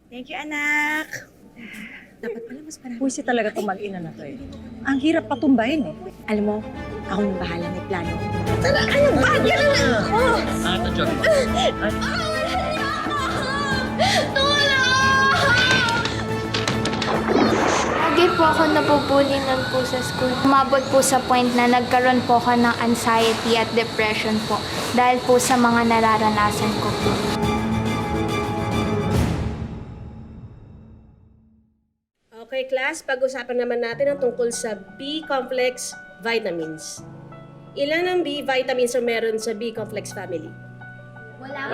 Thank you, anak. Dapat pala mas parang... Puwisi talaga itong mag-ina na to eh. Ang hirap patumbahin eh. Alam mo, ako nang bahala may plano. Ata, John. Lagi po ako napupulinan po sa school. Umabot po sa point na nagkaroon po ako ng anxiety at depression po dahil po sa mga nararanasan ko po. Okay, class, pag-usapan naman natin ang tungkol sa B-complex vitamins. Ilan ang B vitamins ang meron sa B-complex family? Wala.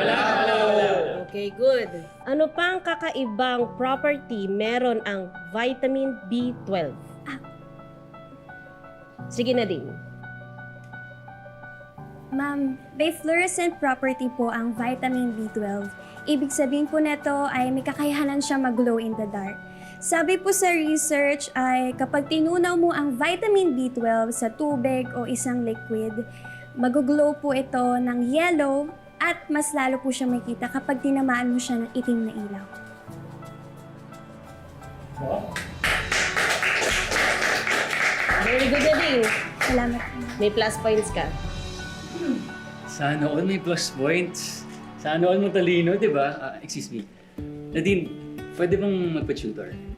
Okay, good. Ano pang kakaibang property meron ang vitamin B12? Sige na din. Ma'am, may fluorescent property po ang vitamin B12. Ibig sabihin po nito ay may kakayahanan siya mag-glow in the dark. Sabi po sa research ay kapag tinunaw mo ang vitamin B12 sa tubig o isang liquid, mag-glow po ito ng yellow at mas lalo po siya makita kapag tinamaan mo siya ng itim na ilaw. Very good, Nadine. Salamat po. May plus points ka. Sana all may plus points. Sana all mo talino, di ba? Excuse me. Nadine, pwede bang magpa-tutor?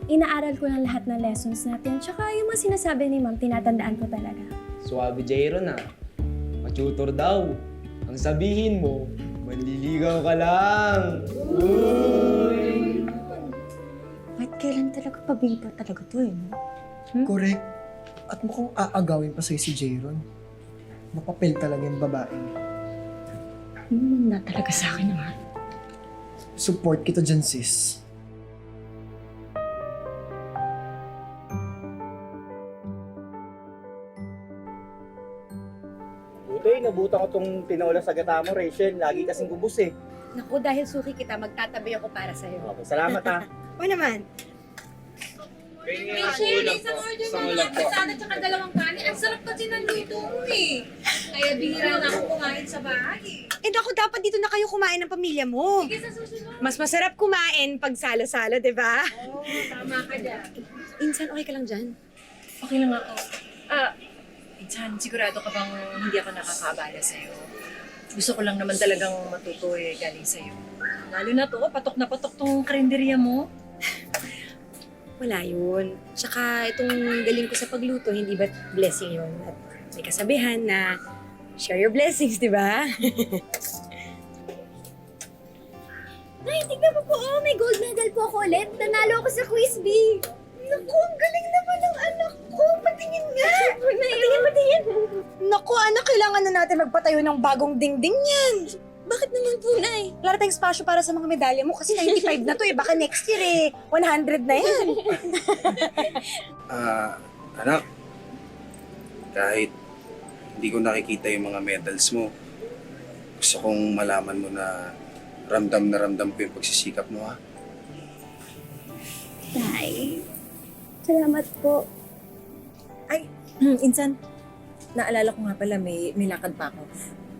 Inaaral ko ng lahat ng lessons natin. Tsaka yung mga sinasabi ni ma'am, tinatandaan ko talaga. Suwabe Jairon ah. Matutor daw. Ang sabihin mo, manliligaw ka lang. Kahit kailan talaga pabida talaga to eh. No? Correct. At mukhang aagawin pa sa'yo si Jairon. Mapapil talaga yung babae. Na talaga sa akin naman. Support kita dyan, sis. Buti, nabuta ko tong tinola sa gata mo, Rachel. Lagi kasing gubos eh. Naku, dahil suki kita, magtatabi ako para sa'yo. Okay, salamat ha. O naman. Rachel, isang order mo lang kasada tsaka dalawang kanin. Ang sarap kasi ng luto mo eh. Kaya bihira na ako kumain sa bahay eh. Eh naku, dapat dito na kayo kumain ng pamilya mo. Sige sa susunod. Mas masarap kumain pag salo-salo, di ba? Oo, tama ka dyan. Insan, okay ka lang dyan? Okay lang ako. Insan, sigurado ka bang hindi ako nakakabala sa'yo? Gusto ko lang naman talagang matuto eh, galing sa'yo. Lalo na to, patok na patok tong karinderya mo. Wala yun. Tsaka itong galing ko sa pagluto, hindi ba't blessing yun? At may kasabihan na share your blessings, di ba? Ay, tignan mo po, oh, may gold medal po ako ulit. Nanalo ako sa quiz bee. Naku, ang galing naman ng anak ko. Patingin nga. Patingin. Naku, anak, kailangan na natin magpatayo ng bagong dingding yan. Bakit naman po, Nay? Wala na tayong spasyo para sa mga medalya mo kasi 95 na to eh. Baka next year eh, 100 na yan. Anak, kahit hindi ko nakikita yung mga medals mo, gusto kong malaman mo na ramdam ko yung pagsisikap mo, ha? Nay, salamat po. Insan, naalala ko nga pala may lakad pa ako.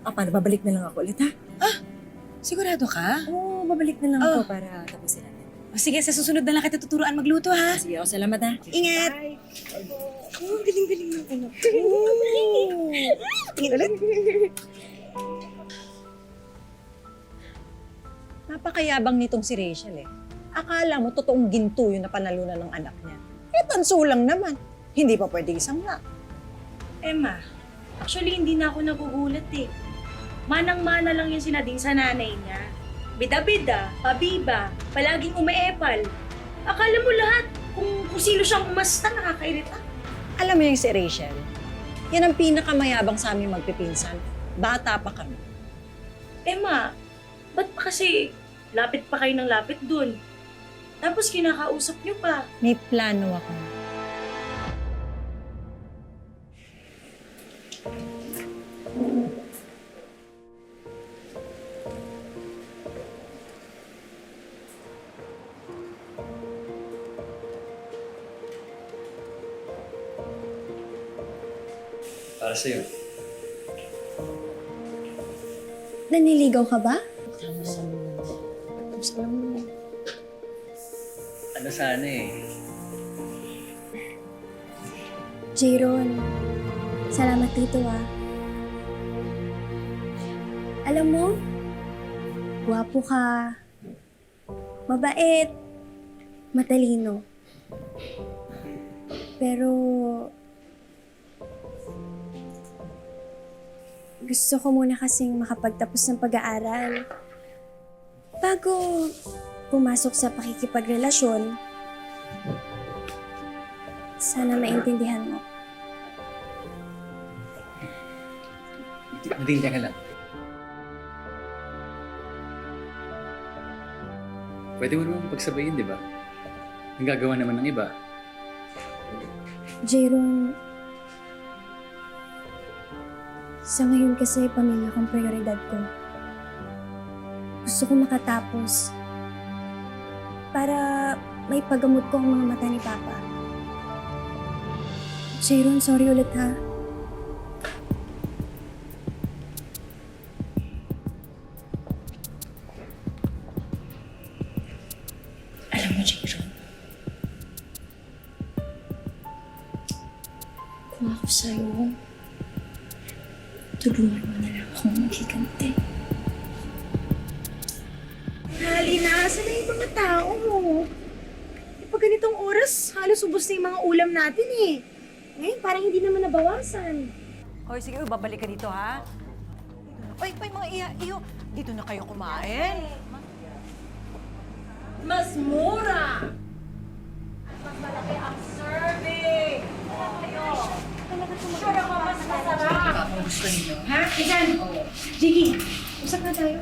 Paano, babalik na lang ako ulit ha? Sigurado ka? Oo, babalik na lang ako para tapusin natin. O sige, sa susunod na lang kita tuturuan magluto ha. Sige ako, salamat ha. Ingat! Oh, galing-galing ng anak ko. Tingin ulit. Napakayabang nitong si Rachel eh. Akala mo totoong ginto yung napanalunan ng anak niya. Eh, tanso lang naman. Hindi pa pwede isang nga. Emma, actually hindi na ako nagugulat eh. Manang-mana lang yung sinading sa nanay niya. Bida-bida, pabiba, palaging umeepal. Akala mo lahat kung sino siyang umasta, nakakairita. Alam mo yung si Rachel, yan ang pinakamayabang sa aming magpipinsan. Bata pa kami. Emma, ba't pa kasi lapit pa kayo ng lapit dun? Tapos kinakausap niyo pa. May plano ako. Para sa'yo. Naniligaw ka ba? Tapos alam mo, Ano sana eh. Jayron, salamat dito ah. Alam mo, gwapo ka, mabait, matalino. Pero, gusto ko muna kasing makapagtapos ng pag-aaral bago pumasok sa pakikipagrelasyon. Sana maintindihan mo. Nadine, teka lang. Pwede mo naman pagsabayin, di ba? Ang gagawa naman ng iba. Jayron, sa ngayon kasi pamilya kong prioridad ko. Gusto ko makatapos para may paggamot ko ang mga mata ni Papa. Jayron, sorry ulit ha. Alam mo, Jayron, kung ako sa'yo, tulungan mo na lang akong maghiganti. Halina, saan na yung mga tao mo? Pag ganitong oras, halos ubos na yung mga ulam natin eh. Ngayon, parang hindi naman nabawasan. Hoy, sige, babalik ka dito, ha? Oy, mga iyo, dito na kayo kumain. Mas mura! Mas malaki ang serving! Sure ako, mas masarap! Ang gusto ninyo, ha? Igan! Jiggy, usap na tayo.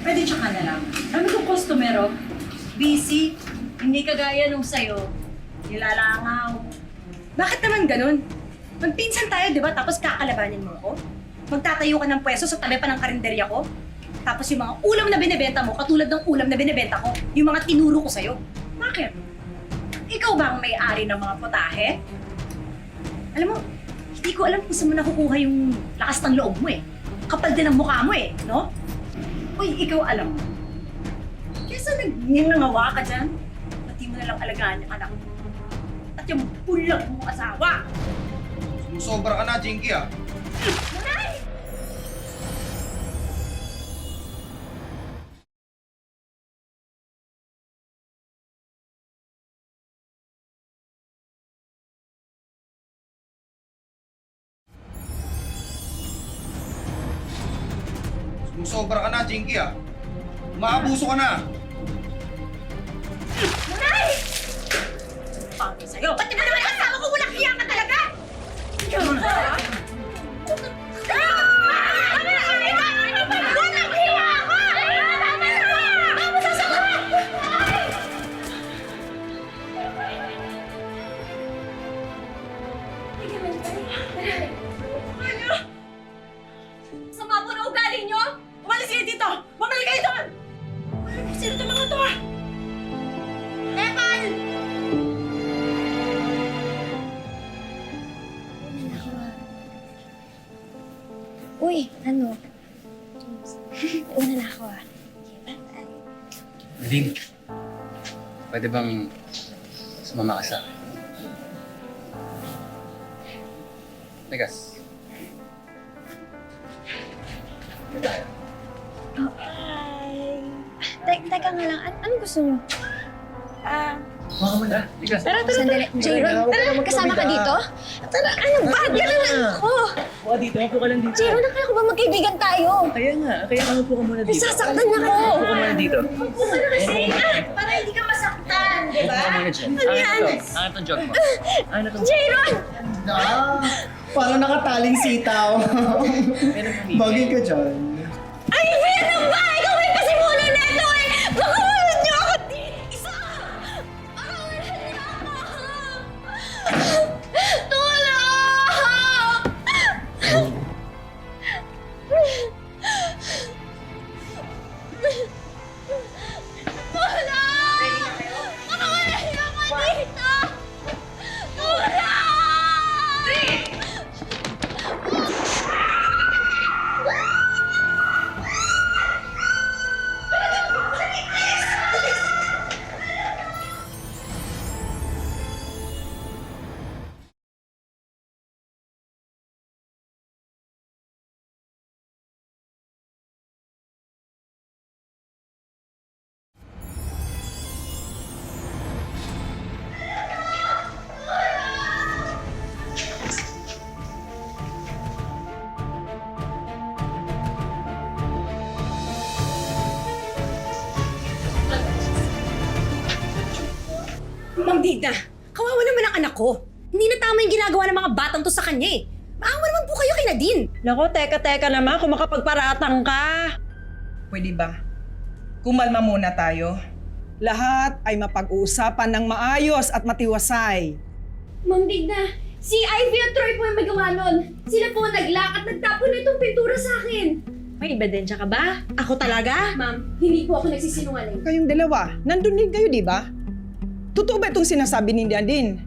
Pwede tsaka na lang. Dami kong customer, oh. Busy. Hindi kagaya nung sa'yo. Nilalangaw. Bakit naman ganun? Magpinsan tayo, di ba? Tapos kakalabanin mo ako? Magtatayo ka ng pwesto sa tabi pa ng karinderya ko? Tapos yung mga ulam na binibenta mo, katulad ng ulam na binibenta ko, yung mga tinuro ko sa'yo. Bakit? Ikaw ba ang may-ari ng mga potahe? Alam mo, hindi ko alam kung saan mo nakukuha yung lakas ng loob mo eh. Kapal din ang mukha mo eh, no? Uy, ikaw alam mo. Kesa nangangawa ka dyan, pati mo nalang alagaan yung anak mo. At yung bulag mong asawa. Sumusobra ka na, Jinky ah. Nanay! Sumusobra ka na, Jinky ah. Umaabuso ka na. Nanay! Pangin sa'yo! Ba't ka naman kasama ko? Walang hiya ka talaga! Walang hiya ako! Tama na! Tama sa sakit! Sama po na ugali nyo! Umalis kayo dito! Bumalik kayo doon! Sino itong mga to? Eman! Uy, ano? Una na ako ah. Nadine, pwede bang sumama ka sa akin? Tegas. Teka nga lang, anong gusto niyo? Baka mo na. Tegas. Sandali. Jayron, kasama ka dito? Tara, ano ba? Ganun lang ako. Baka dito. Mapo ka lang dito. Jayron, akala ko ba magkaibigan tayo? Kaya nga. Kaya mapo ka muna dito. Sasaktan ako. Mapo ka muna dito. Ano kasi? Para hindi ka masaktan, di Mapo ba? ka muna dyan. Ano yan? Ano itong jog mo? Ano itong... Jayron! Parang nakataling sitaw. Bagay ka dyan. Ay, ano ba? Ikaw may pasimulan na ito eh! Pakawalan niyo ako dito! Isa! Pakawalan niyo ako! Tulong! Tulong! Pakawalan niyo ako dito! Tulong! Ma'am Dina, kawawa naman ang anak ko. Hindi na tama yung ginagawa ng mga batang to sa kanya eh. Maawa naman po kayo kay Nadine. Nako, teka naman, kung makapagparatang ka. Pwede ba? Kumalma muna tayo. Lahat ay mapag-uusapan ng maayos at matiwasay. Ma'am Digna, si Ivy at Troy po yung may gawa nun. Sila po naglak at nagtapon na itong pintura sa akin. May ebidensya ka ba? Ako talaga? Ma'am, hindi po ako nagsisinungaling. Kayong dalawa, nandun din kayo, di ba? Totoo ba itong sinasabi ni Nadine?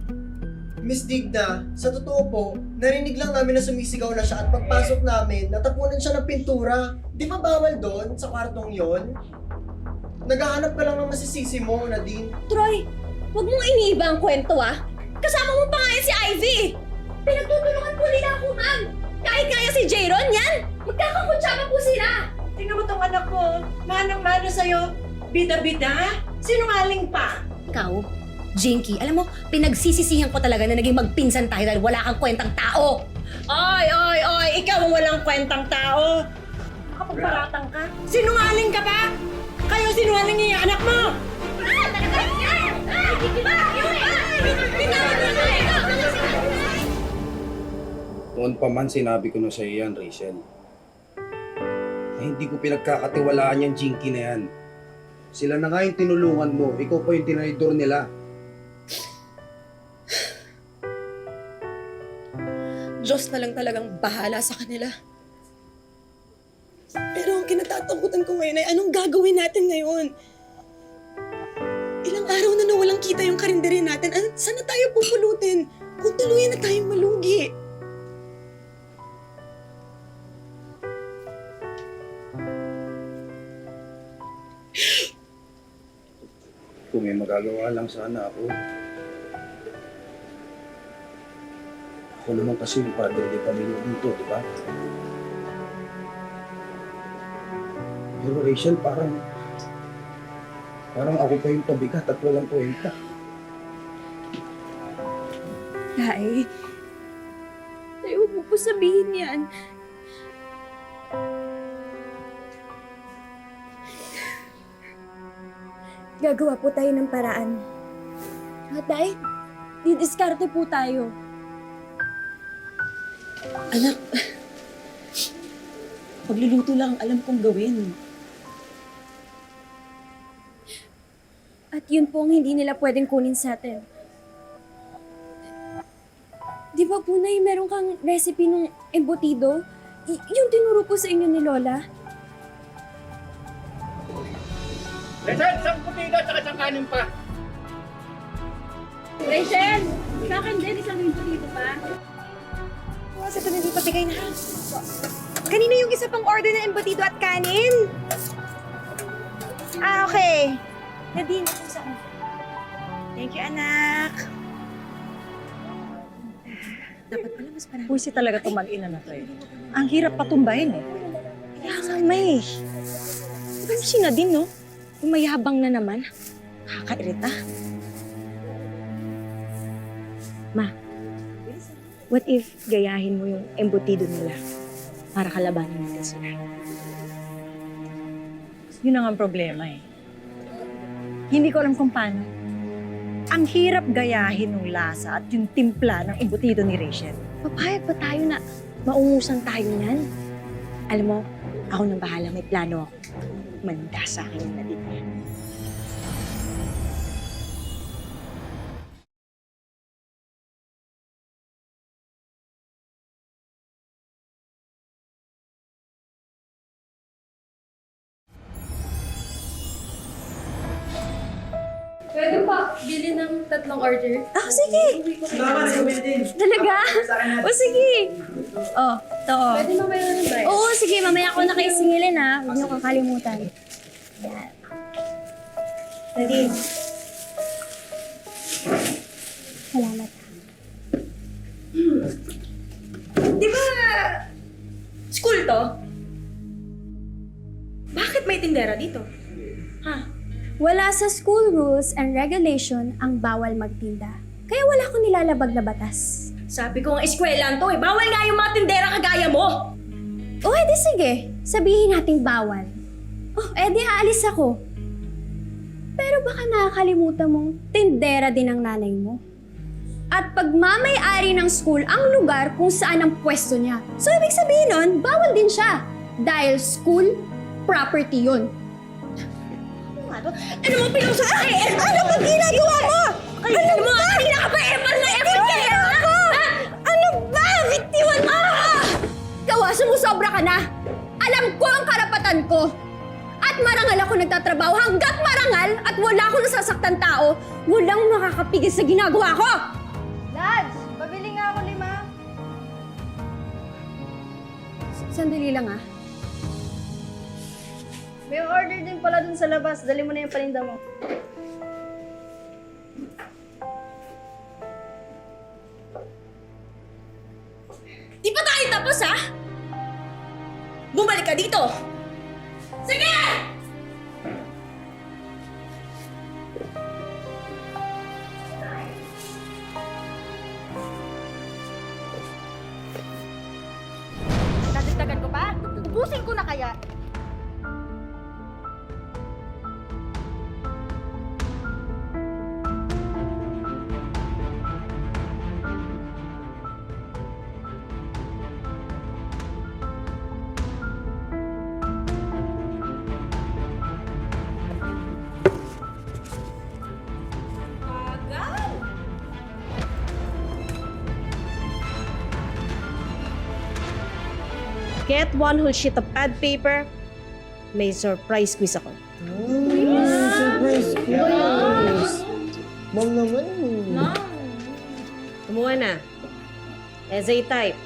Miss Digna, sa totoo po, narinig lang namin na sumisigaw na siya at pagpasok namin, natapunan siya ng pintura. Di ba bawal doon sa kwartong yon? Naghahanap ka lang ng masisisi mo, Nadine. Troy, huwag mong iniiba ang kwento Kasama mo pa nga yan si Ivy. Pinagtutulungan po nila ako, ma'am. Kahit kaya si Jayron yan, magkakakutsama po sila. Tingnan mo tong anak ko, manang-mana sa'yo. Bida-bida? Sinungaling pa. Ikaw, Jinky, alam mo, pinagsisisihan ko talaga na naging magpinsan tayo dahil wala kang kwentang tao. Oy! Ikaw ang walang kwentang tao. Makapagparatang ka? Sinungaling ka ba? Kayo sinungaling niya yung anak mo! Noon pa man sinabi ko na sa iyo yan, Rachel. Na hindi ko pinagkakatiwalaan yung Jinky na yan. Sila na nga yung tinulungan mo, ikaw pa yung tinaydor nila. Diyos na lang talagang bahala sa kanila. Pero ang kinatatakutan ko ngayon ay anong gagawin natin ngayon? Ilang araw na nawalang kita yung karinderi natin. Saan na tayo pupulutin? Kung tuluyan na tayong malugi. Kung may magagawa lang sana ako. Ako naman kasi yung padre de pamilya dito, di ba? Pero Rachel, parang ako pa yung pabigat at walang kwenta. Tay, huwag mo po sabihin yan. Gagawa po tayo ng paraan. Tay, didiskarte po tayo. Anak, pagluluto lang ang alam kong gawin. At yun po ang hindi nila pwedeng kunin sa atin. Di ba po, Nay, meron kang recipe ng embutido? Yung tinuro po sa inyo ni Lola? Rachel, isang putida at isang kanin pa. Rachel! Sa akin din, isang embutido pa. Sa ito hindi pabigay na. Kanina yung isa pang order ng embutido at kanin? Okay. Nadine, saan? Thank you, anak. Dapat pala mas parang... Pusi talaga itong mag-ina na to eh. Ang hirap patumbahin eh. Kaya nga, May. Diba si Nadine, no? Umayabang na naman. Nakakairita. Ma, what if gayahin mo yung embutido nila para kalabanin natin sila? Yun ang problema eh. Hindi ko alam kung paano. Ang hirap gayahin ng lasa at yung timpla ng embutido ni Rachel. Papayag pa tayo na maungusan tayo niyan? Alam mo, ako nang bahala, may plano ako. Manda sa akin yung Nadine niya. Pwede pa, bili ng 3 order. Ah, sige! Talaga? O sige! Oh, to. Pwede mamaya na rin ba? Oo, sige. Mamaya ako nakaisingilin ha. Huwag niyo kakalimutan. Yan. Nadine. Salamat. Di ba, school to? Bakit may tindera dito? Ha? Wala sa school rules and regulation ang bawal magtinda. Kaya wala akong nilalabag na batas. Sabi ko nga eskwelahan to eh. Bawal nga yung mga tindera kagaya mo. O, edi sige. Sabihin nating bawal. Oh, edi aalis ako. Pero baka nakakalimutan mong tindera din ang nanay mo. At pagmamay-ari ng school ang lugar kung saan ang pwesto niya. So, ibig sabihin nun, bawal din siya. Dahil school property yun. Ano mo pinusa sa akin? Ano ba ginagawa mo? Ano mo? Kanina ka pa effort na effort kaya ako! Ano ba? Bitiwan mo! Kawasan mo, sobra ka na. Alam ko ang karapatan ko. At marangal ako nagtatrabaho hanggat marangal at wala akong nasasaktan tao, walang makakapigil sa ginagawa ko! Lads, pabili nga ako 5. Sandali lang ah. May order din pala dun sa labas. Dali mo na yung paninda mo. Di pa tayo tapos, ha? Bumalik ka dito! Sige! Dadagdagan ko pa? Ubusin ko na kaya. Get one whole sheet of pad paper. May surprise quiz ako. Surprise quiz! Ma'am naman. Kumuha na. Essay type.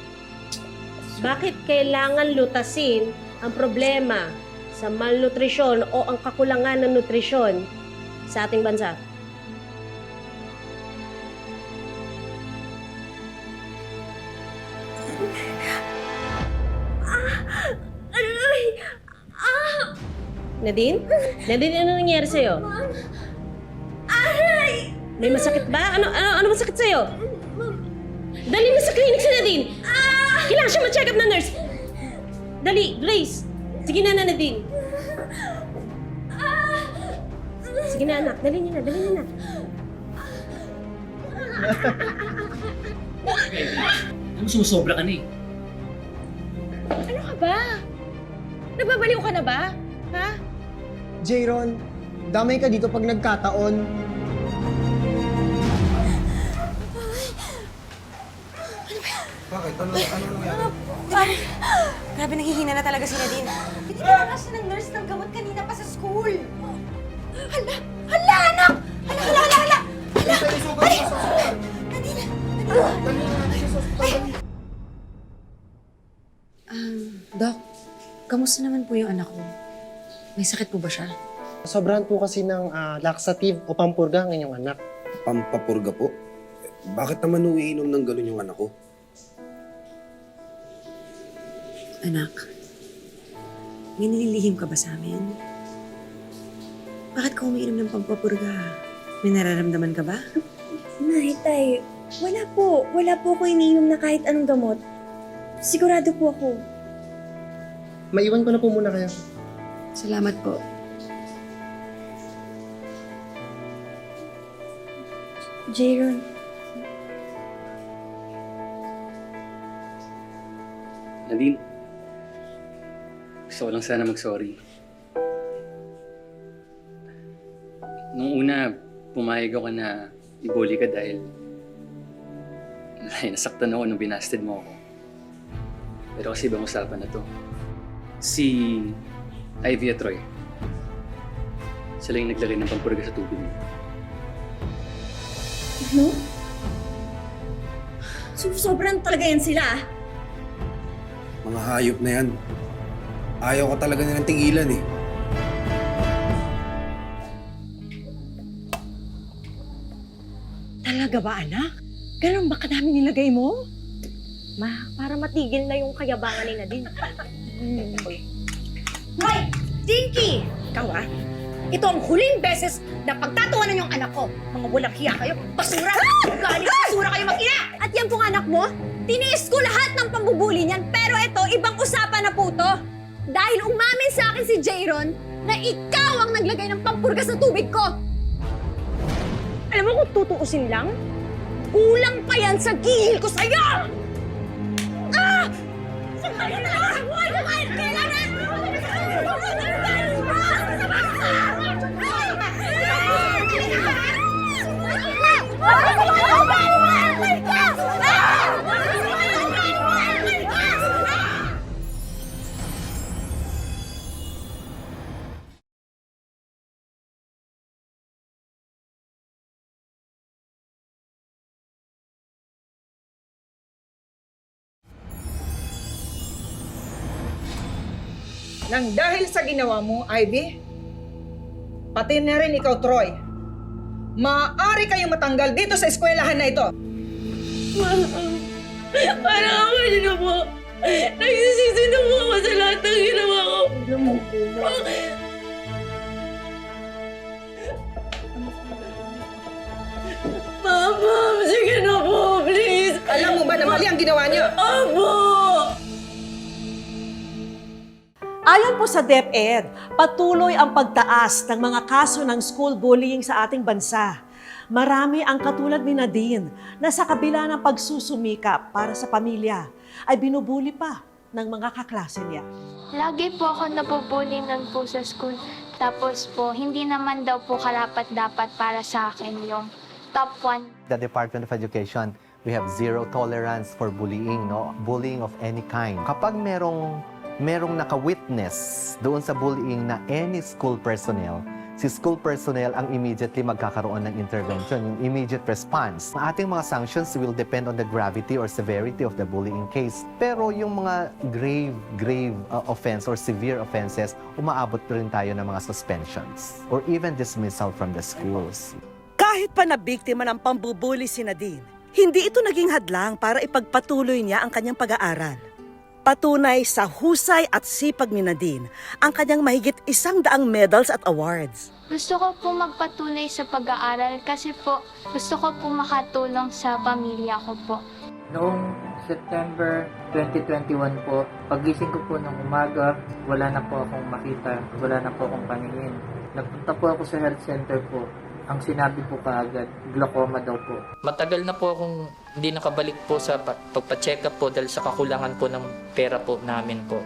Bakit kailangan lutasin ang problema sa malnutrisyon o ang kakulangan ng nutrisyon sa ating bansa? Nadine? Nadine, ano nangyari sa'yo? Aray! May masakit ba? Ano masakit sa'yo? Dali mo sa clinic si Nadine! Kailangan siya ma-check up na nurse! Dali, Grace! Sige na, Nadine! Sige na, anak. Dali niyo na. Ano, sumusobra ka na eh. Ano ka ba? Nababaliw ka na ba? Ha? Jayron, damay ka dito pag nagkataon. Bakit? Ano nangyari? Grabe, nanghihina na talaga si Nadine. Binigyan na siya ng nurse ng gamot kanina pa sa school. Hala, anak! Hala! Nadine! Doc, kamusta naman po yung anak ko? May sakit po ba siya? Sobrahan po kasi ng laxative o pampurga ang inyong anak. Pampapurga po? Bakit naman uiinom ng gano'n yung anak ko? Anak, may nililihim ka ba sa amin? Bakit ka umiinom ng pampapurga? May nararamdaman ka ba? Nay, tay, wala po ako iniinom na kahit anong gamot. Sigurado po ako. Maiwan ko na po muna kayo. Salamat po. Jayron, Nadine, gusto ko lang sana mag-sorry. Nung una, pumayag ako na ibuli ka dahil nasaktan ako nung binasted mo ako. Pero kasi ibang usapan na to. Si Ivy at Roy, sila yung naglagay ng pampurga sa tubig mo. ano? Sobrang talaga yan sila ah. Mga hayop na yan. Ayaw ka talaga nilang tingilan eh. Talaga ba, anak? Ganun ba kadami nilagay mo? Ma, para matigil na yung kayabangan ni Nadine. Hoy! Dinky! Ikaw ah, ito ang huling beses na pagtatawanan yung anak ko. Mga walang hiya kayo. Basura! Galing basura kayo mag-ina! At yan pong anak mo, tiniis ko lahat ng pambubuli niyan. Pero ito, ibang usapan na po to. Dahil umamin sa akin si Jayron na ikaw ang naglagay ng pampurga sa tubig ko. Alam mo kung tutuusin lang, kulang pa yan sa gihil ko sa'yo! Ah! Nang dahil sa ginawa mo, Ivy, pati na rin ikaw, Troy, maaari kayong matanggal dito sa eskwelahan na ito. Parang ako yun na po. Nagsisisi na po ako sa lahat ng ginawa ko. Mama, sige na po, please. Alam mo ba na mali ang ginawa niyo? Opo! Ayon po sa DepEd, patuloy ang pagtaas ng mga kaso ng school bullying sa ating bansa. Marami ang katulad ni Nadine na sa kabila ng pagsusumikap para sa pamilya ay binubuli pa ng mga kaklase niya. Lagi po ako nabubulinan po sa school. Tapos po, hindi naman daw po karapat-dapat para sa akin yung top 1. The Department of Education, we have zero tolerance for bullying, no? Bullying of any kind. Kapag merong naka-witness doon sa bullying na any school personnel, si school personnel ang immediately magkakaroon ng intervention, yung immediate response. Ang ating mga sanctions will depend on the gravity or severity of the bullying case. Pero yung mga grave offense or severe offenses, umaabot rin tayo ng mga suspensions or even dismissal from the schools. Kahit pa na biktima ng pambubuli si Nadine, hindi ito naging hadlang para ipagpatuloy niya ang kanyang pag-aaral. Patunay sa husay at sipag ni Nadine ang kanyang mahigit 100 medals at awards. Gusto ko po magpatuloy sa pag-aaral kasi po gusto ko po makatulong sa pamilya ko po. Noong September 2021 po, pagising ko po ng umaga, wala na po akong makita, wala na po akong paningin. Nagpunta po ako sa health center po. Ang sinabi po kaagad, glaucoma daw po. Matagal na po akong hindi nakabalik po sa pagpa-check up po dahil sa kakulangan po ng pera po namin po.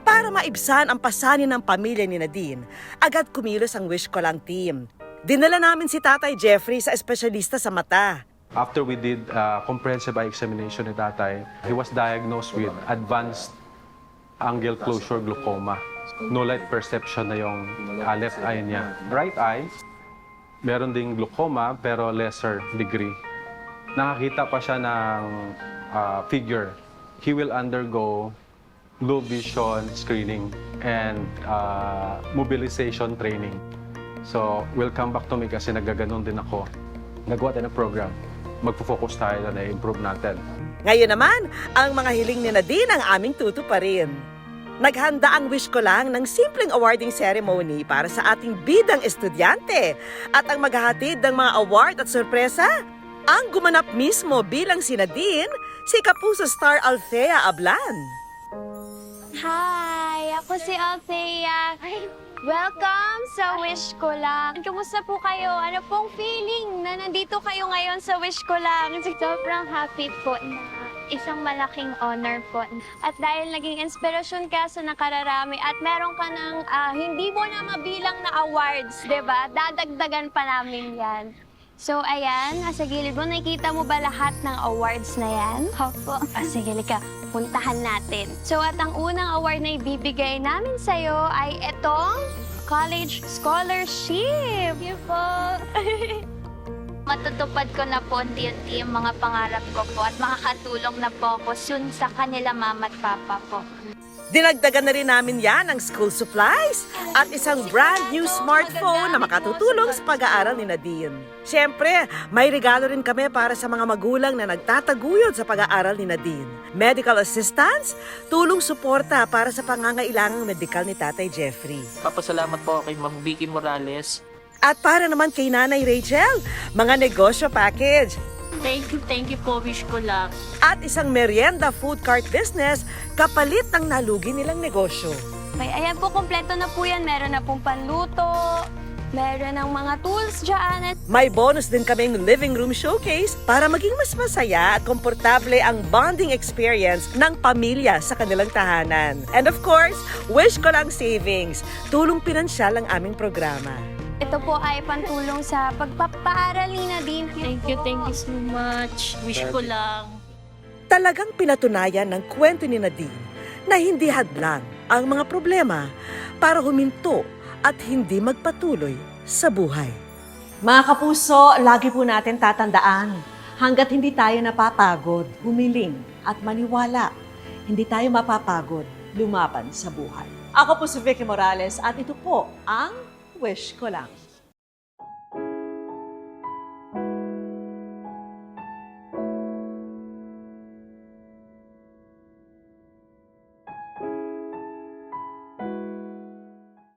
Para maibsan ang pasanin ng pamilya ni Nadine, agad kumilos ang Wish Ko Lang team. Dinala namin si Tatay Jeffrey sa espesyalista sa mata. After we did comprehensive eye examination ni Tatay, he was diagnosed with advanced angle closure glaucoma. No light perception na yung left eye niya. Right eye, meron ding glaucoma pero lesser degree. Nakakita pa siya ng figure. He will undergo low vision screening and mobilization training. So, we'll come back to me kasi naggaganon din ako. Nagawa tayo ng program. Magpo-focus tayo na i-improve natin. Ngayon naman, ang mga hiling ni Nadine ang aming tutuparin. Naghanda ang Wish Ko Lang ng simpleng awarding ceremony para sa ating bidang estudyante at ang maghahatid ng mga award at sorpresa, ang gumanap mismo bilang si Nadine, si Kapuso Star Althea Ablan. Hi! Ako si Althea. Welcome sa Wish Ko Lang. Kumusta po kayo? Ano pong feeling na nandito kayo ngayon sa Wish Ko Lang? Sobrang happy po na isang malaking honor po. At dahil naging inspirasyon ka sa nakararami at meron ka ng hindi mo na mabilang na awards, diba? Dadagdagan pa namin yan. So, ayan, sa gilid mo, nakikita mo ba lahat ng awards na yan? Opo. Sige, lika, puntahan natin. So, at ang unang award na ibibigay namin sa'yo ay itong College Scholarship. Thank you po. Matutupad ko na po unti-unti yung mga pangarap ko po at makakatulong na po ako soon sa kanila mama at papa po. Dinagdagan na rin namin yan ng school supplies at isang brand new smartphone na makatutulong sa pag-aaral ni Nadine. Siyempre, may regalo rin kami para sa mga magulang na nagtataguyod sa pag-aaral ni Nadine. Medical assistance, tulong suporta para sa pangangailangang medikal ni Tatay Jeffrey. Papasalamat po kay Ma'am Vicky Morales. At para naman kay Nanay Rachel, mga negosyo package. Thank you po, Wish Ko Lang. At isang merienda food cart business kapalit ng nalugi nilang negosyo. May, ayan po, kompleto na po yan. Meron na pong panluto, Meron ng mga tools dyan at May bonus din kaming living room showcase para maging mas masaya at komportable ang bonding experience ng pamilya sa kanilang tahanan. And of course, Wish Ko Lang Savings, tulong pinansyal ang aming programa. ito po ay pantulong sa pagpapaaral ni Nadine. Thank you so much. Wish ko lang. Talagang pinatunayan ng kwento ni Nadine na hindi hadlang ang mga problema para huminto at hindi magpatuloy sa buhay. Mga kapuso, lagi po natin tatandaan, hanggat hindi tayo napapagod, humiling at maniwala, hindi tayo mapapagod lumaban sa buhay. Ako po si Vicky Morales at ito po ang Wish Ko Lang.